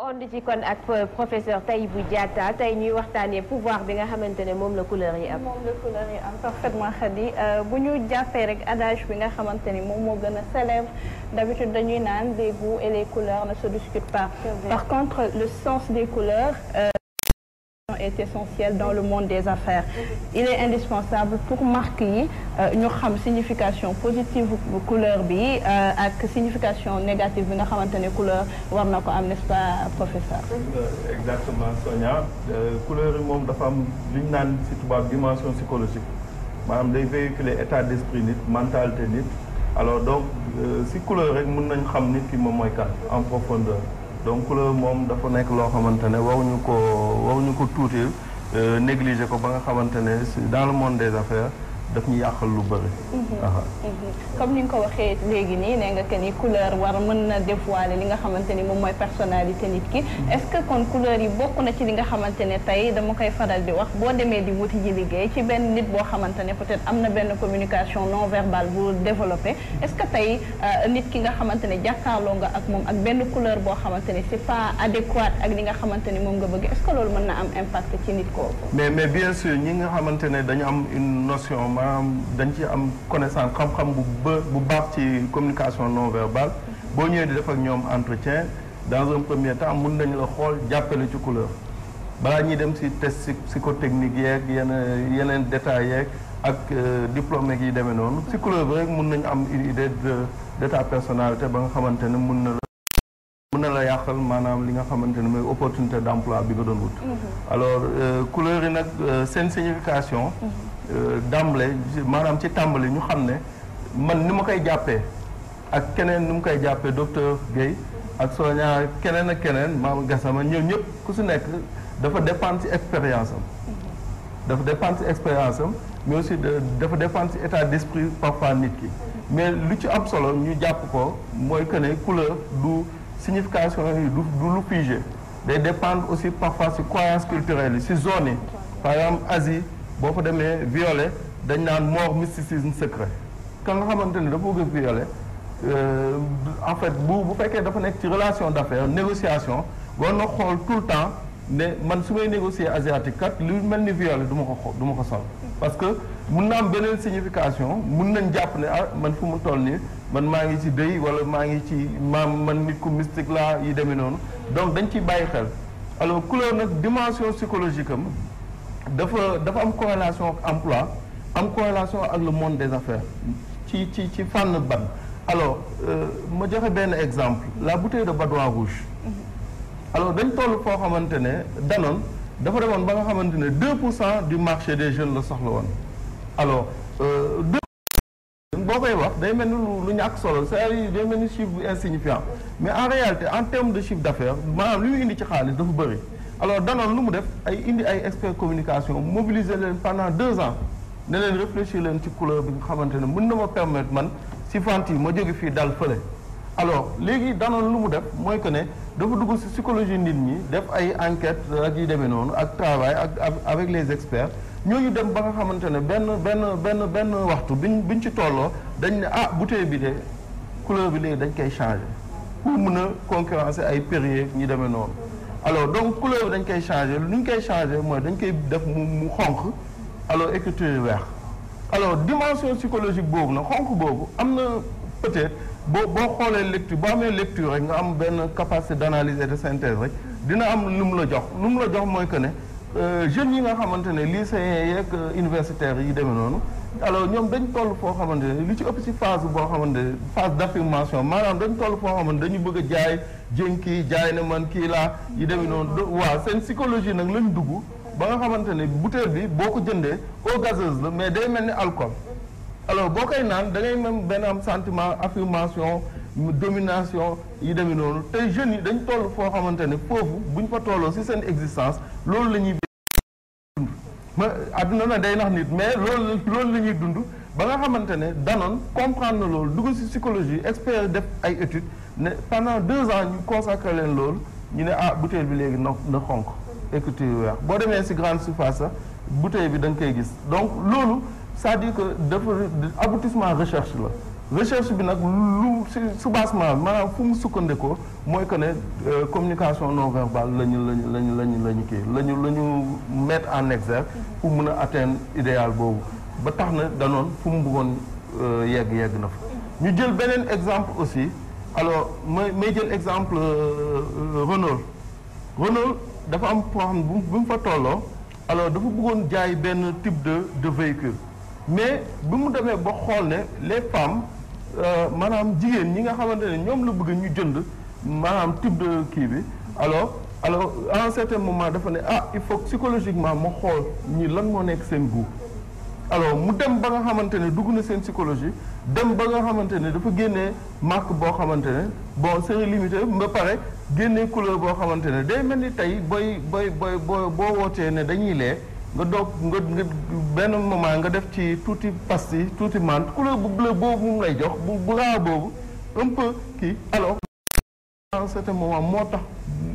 on di ci kon ak professeur Tahibou Diatta tey ñuy waxtaanee pouvoir bi nga xamante ne moom la couleur yi am. moom la couleur yi am parfaitement Khady bu ñu jàppee rek adage bi nga xamante ni moom moo gën a célèbre d'habitude dañuy naan les goûts et les couleurs ne se discutent pas. Par contre le sens des couleurs est essentiel dans le monde des affaires. Il est indispensable pour marque yi ñu xam signification positive bu couleur bi ak signification négative bi nga xamante ne couleur war na ko am, n'est-ce pas professeur? Exactement Sonia, couleur yi moom dafa am li ñu naan ci tubaab dimension psychologique maanaam day véhiculer état d'esprit nit, mentalité nit. Alors donc ci couleur rek mën nañ xam nit ki moom mooy kan en profondeur. Donc couleur moom dafa nekk loo xamante ne waruñu ko tuuti négliger ko ba nga xamante ne dans le monde des affaires daf ñu yàqal lu bëri. Comme ni nga ko waxee léegi nii nee nga que ni couleur war mën na dévoiler li nga xamante ni moom mooy personnalité nit ki. Est-ce que kon couleur yi bokk na ci li nga xamante ne tey dama koy faral di wax boo demee di wuti ji liggéey ci benn nit boo xamante ne peut-être am na benn communication non verbale bu développé. Est-ce que tey nit ki nga xamante ne jàkkaarloo nga ak moom ak benn couleur boo xamante ne c'est pas adéquat ak li nga xamante ni moom nga bëgg est-ce que loolu mën na am impact ci nit kooku. mais bien sûr ñi nga xamante ne dañu am une notion dañ ci am connaissance xam-xam bu baax ci communication non verbale boo ñëwee di def ak ñoom entretien dans un premier temps mun nañu la xool jàppale ci couleur balaa ñuy dem ci test psychotechnique yeeg yeneen détails yeeg ak diplôme yi demee noonu ci couleur bi rek mun nañu am une idée de ta personnalité ba nga xamante ne mun na la yàqal maanaam li nga xamante ne mooy opportunité d'emploi bi nga doon wut. Alors couleur yi nag seen signification. d'emblée maanaam ci tàmbali ñu xam ne man ni ma koy jàppee ak keneen ni mu koy jàppee docteur Guèye ak Sonia keneen ak keneen Maam Gassama ñëw ñëpp ku si nekk dafa dépendre ci expérience am mais aussi dafa dépendre ci état d'esprit parfois nit ki mais lu ci am solo ñu jàpp ko mooy que ne couleur du signification yi du lu figé day dépendre aussi parfois ci croyances culturelles yi ci zone yi par exemple Asie boo fa demee violet dañ naan mort mysticisme secret ka nga xamante ne dafa bëgg a violet en fait bu fekkee dafa nekk ci relation d'affaires négociation war na xool tout le temps ne man su may négocier asiatique kat lu mel ni violet du ma ko sol parce que mun na am beneen signification mun nañ jàpp ne ah man fu mu toll nii man maa ngi ci dëy wala maa ngi ci man nit ku mystique laa yi demee noonu donc dañ ciy bàyyi xel alors couleur nag dimension psychologique am dafa am corrélation ak emploi am corrélation ak le monde des affaires ci fànn ban alors ma joxe benn exemple la bouteille de Badois rouge alors dañ toll foo xamante ne Danone dafa demoon ba nga xamante ne 2% du marché des jeunes la soxla woon alors 2% boo koy wax day mel ni lu ñàkk solo c'est-à-dire day mel ni chiffre bu insignifiant mais en réalité en termes de chiffre d'affaires maanaam li muy indi ci xaalis dafa bëri alors Danone lu mu def indi ay experts communication mobiliser leen pendant 2 ans ne leen réfléchir leen ci couleur bi nga xamante ne mën na ma permettre man ci vente yi ma jóge fii dal fële alors léegi Danone lu mu def mooy que ne dafa dugg ci psychologie nit ñi def ay enquêtes ak yu demee noonu ak travail ak avec les experts ñooñu dem ba nga xamante ne benn waxtu biñ ci tolloo dañ ne ah bouteille bi de couleur bi léegi dañ koy changer pour mën a concurrencer ay Perrier ñi demee noonu alors donc couleur bi dañ koy changer lu ñu koy changer mooy dañ koy def mu xonq alors écriture yi weex alors dimension psychologique boobu nag xonq boobu am na peut-être boo xoolee lecture boo amee lecture rek nga am benn capacité d'analyse et de synthèse rek dina am lu mu la jox mooy que ne jeunes yi nga xamante ne lycéens yeeg universitaires yi demee noonu alors ñoom dañ toll foo xamante ne li ci ëpp ci phase boo xamante ne phase d'affirmation maanaam dañ toll foo xamante dañu bëgg a jaay jënki jaay na man kii laa yi demee noonu waaw seen psychologie nag lañ dugg ba nga xamante ne bouteille bi boo ko jëndee eau gazeuse la mais day mel ni alcool alors boo koy naan da ngay même benn am sentiment affirmation domination yi demee noonu tey jeunes yi dañ toll foo xamante ne foofu buñ fa tolloo ci seen existence loolu la ñuy dund ma àdduna na day nax nit mais loolu la ñuy dund ba nga xamante ne Danone comprendre na loolu dugg ci psychologie expert def ay études ne pendant 2 ans ñu consacré leen loolu ñu ne ah bouteille bi léegi na xonk écriture yu weex boo demee ci grande surface sax bouteille bi da nga koy gis donc loolu c'est-à-dire que dafa aboutissement recherche la recherche bi nag lu si soubassement maanaam fu mu sukkandikoo mooy que ne communication non verbale la ñu mettre en exergue pour mën a atteindre idéal boobu ba tax na danoon fu mu bëggoon yegg na fa. ñu jël beneen exemple aussi alors may jël exemple Renault dafa am foo xam ne bu mu fa tolloo alors dafa bëggoon jaay benn type de véhicule mais bi mu demee ba xool ne les femmes maanaam jigéen ñi nga xamante ne ñoom la bëgg ñu jënd maanaam type de kii bi alors à un certain moment dafa ne il faut psychologiquement ma xool ñi lan moo nekk seen goût alors mu dem ba nga xamante ne dugg na seen psychologie dem ba nga xamante ne dafa génnee marque boo xamante ne bon série limitée ba pare génnee couleur boo xamante ne day mel ni tey boo wootee ne dañuy lee nga doog nga benn moment nga def ci tuuti pastille tuuti menthe couleur bu bleu boobu mu lay jox bu raa boobu un peu kii alors à un certain moment moo tax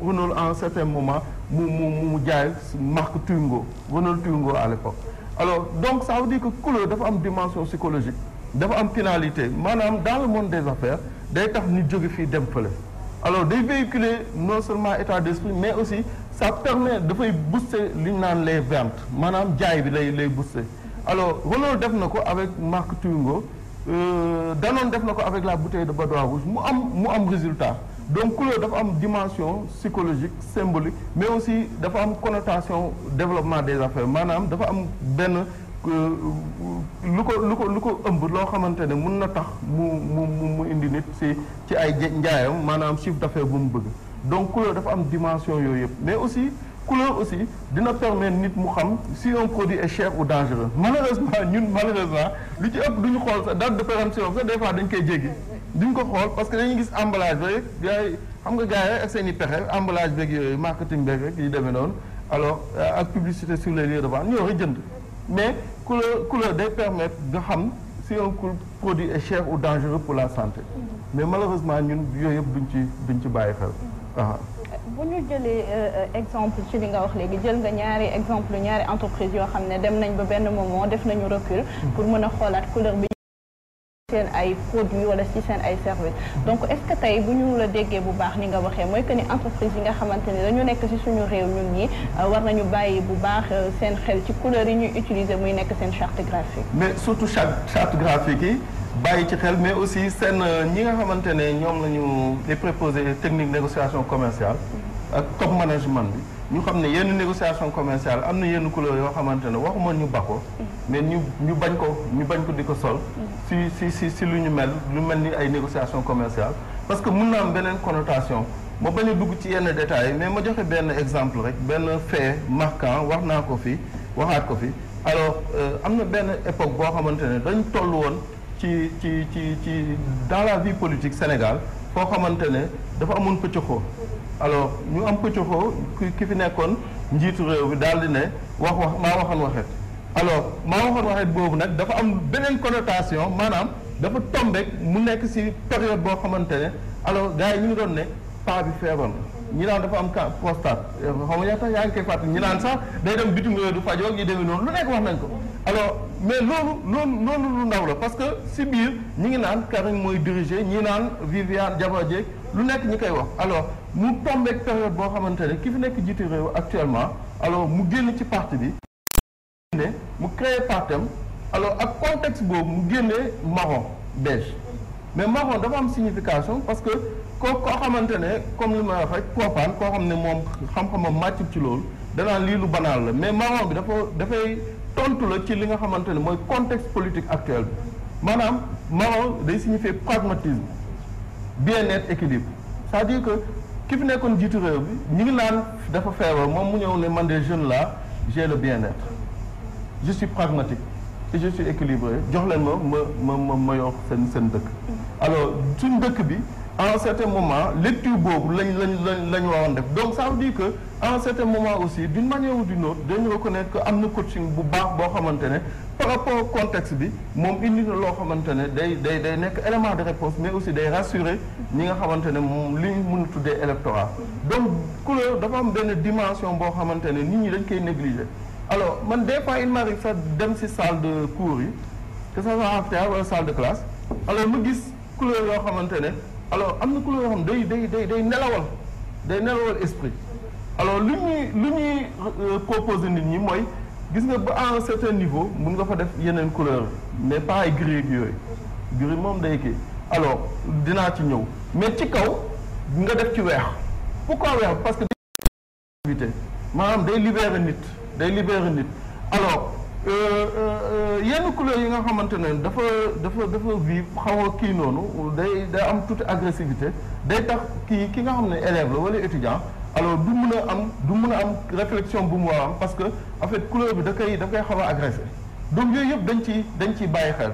Renault à un certain moment mu jaay marque Twingo Renault Twingo à l'époque alors donc ça veut dire que couleur dafa am dimension psychologique dafa am finalité maanaam dans le monde des affaires day tax ñu jóge fii dem fële alors day véhiculer non seulement état d'esprit mais aussi ça permet dafay booster li ñu naan les ventes maanaam jaay bi lay booster alors Renault def na ko avec marque Twingo Danone def na ko avec la bouteille de Badois Rouge mu am résultat donc couleur dafa am dimension psychologique symbolique mais aussi dafa am connotation développement des affaires maanaam dafa am benn lu ko ëmb loo xamante ne mun na tax mu indi nit ci ay njaayam maanaam chiffre d'affaires bu mu bëgg donc couleur dafa am dimension yooyu yëpp mais aussi couleur aussi dina permettre nit mu xam si un produit est cher ou dangereux malheureusement lu ci ëpp duñu xool sa date de péremption sax des fois dañ koy jéggi duñ ko xool parce que dañuy gis emballage ba rek gars yi xam nga gars yi ak seen i pexe emballage beeg yooyu marketing beeg rek yi demee noonu alors ak publicité sur les lieux de vente ñoo rek jënd mais couleur day permettre nga xam si un produit est cher ou dangereux pour la santé mais malheureusement ñun yooyu yëpp duñ ci bàyyi xel waaw. bu ñu jëlee exemple ci li nga wax léegi jël nga ñaari entreprise yoo xam ne dem nañ ba benn moment def nañu recul pour mën a xoolaat couleur bi seen ay produits wala ci seen ay services donc est-ce que tey bu ñu la déggee bu baax ni nga waxee mooy que ni entreprise yi nga xamante ni dañu nekk ci suñu réew ñun ñi war nañu bàyyi bu baax seen xel ci couleurs yi ñuy utiliser muy nekk seen charte graphique. mais surtout charte graphique yi bàyyi ci xel mais aussi seen ñi nga xamante ne ñoom la ñu les préposés technique négociation commerciale ak top management bi ñu xam ne yenn négociation commerciale am na yenn couleur yoo xamante ne waxuma ñu bako mais ñu bañ ko di ko sol si lu mel ni ay négociation commerciale parce que mun na am beneen connotation ma bañ a dugg ci yenn détails mais ma joxe benn exemple rek benn fait marquant wax naa ko fi waxaat ko fi alors am na benn époque boo xamante ne dañ toll woon ci dans la vie politique Sénégal foo xamante ne dafa amoon pëccëxoo alors ñu am pëccëxoo ki fi nekkoon njiitu réew bi daal di ne maa waxoon waxet alors maa waxoon waxet boobu nag dafa am beneen connotation maanaam dafa tombé mu nekk ci période boo xamante ne alors gars yi ñu ngi doon ne paa bi feebar na ñi naan dafa am prostate xaw ma yaa tax yaa ngi koy fàttali ñi naan sax day dem bitim réew du fajoo yi demee noonu lu nekk wax nañ ko alors mais loolu lu ndaw la parce que ci biir ñi ngi naan Karim mooy diriger ñi naan Viviane Diaba Dièye lu nekk ñi koy wax alors mu tombé période boo xamante ne ki fi nekk jiite réew actuellement alors mu génn ci parti bi mu créé partem alors ak contexte boobu mu génnee marron beige mais marron dafa am signification parce que koo xamante ne comme li ma wax rek profane koo xam ne moom xam-xamam màccul ci loolu danaan lii lu banal la mais marron bi dafay tontu la ci li nga xamante ne mooy contexte politique actuel bi maanaam marron day signifier pragmatisme bien-être équilibre c'est-à-dire que ki fi nekkoon jiitu réew bi ñu ngi naan dafa feebar moom mu ñëw ne man des jeunes là j'ai le bien-être je suis pragmatique et je suis équilibré jox leen ma yor seen dëkk alors suñ dëkk bi à un certain moment lecture boobu lañ waroon def donc ça veut dire que à un certain moment aussi d'une manière ou d'une autre dañu reconnaître que am na coaching bu baax boo xamante ne par rapport au contexte bi moom indi na loo xamante ne day nekk élément de réponse mais aussi day rassurer ñi nga xamante ne moom li ñu mën a tuddee électorat donc couleur dafa am benn dimension boo xamante ne nit ñi dañ koy négliger alors man des fois il m'arrive sax dem ci salle de cours yi que ça soit amphithéâtre wala salle de classe alors mu gis couleur yoo xamante ne alors am na couleur yoo xam day nelawal esprit alors lu ñuy proposer nit ñi mooy gis nga ba à un certain niveau mun nga fa def yeneen couleur mais pas ay gris yooyu gris moom day kii alors dinaa ci ñëw mais ci kaw nga def ci weex pourquoi weex parce que maanaam day libérer nit alors yenn couleurs yi nga xamante ne dafa vive xaw a kii noonu day am toute agressivité day tax ki nga xam ne élève la wala étudiant alors du mën a am réflexion bu mu war am parce que en fait couleur bi da koy xaw a agressé donc yooyu yëpp dañ ciy bàyyi xel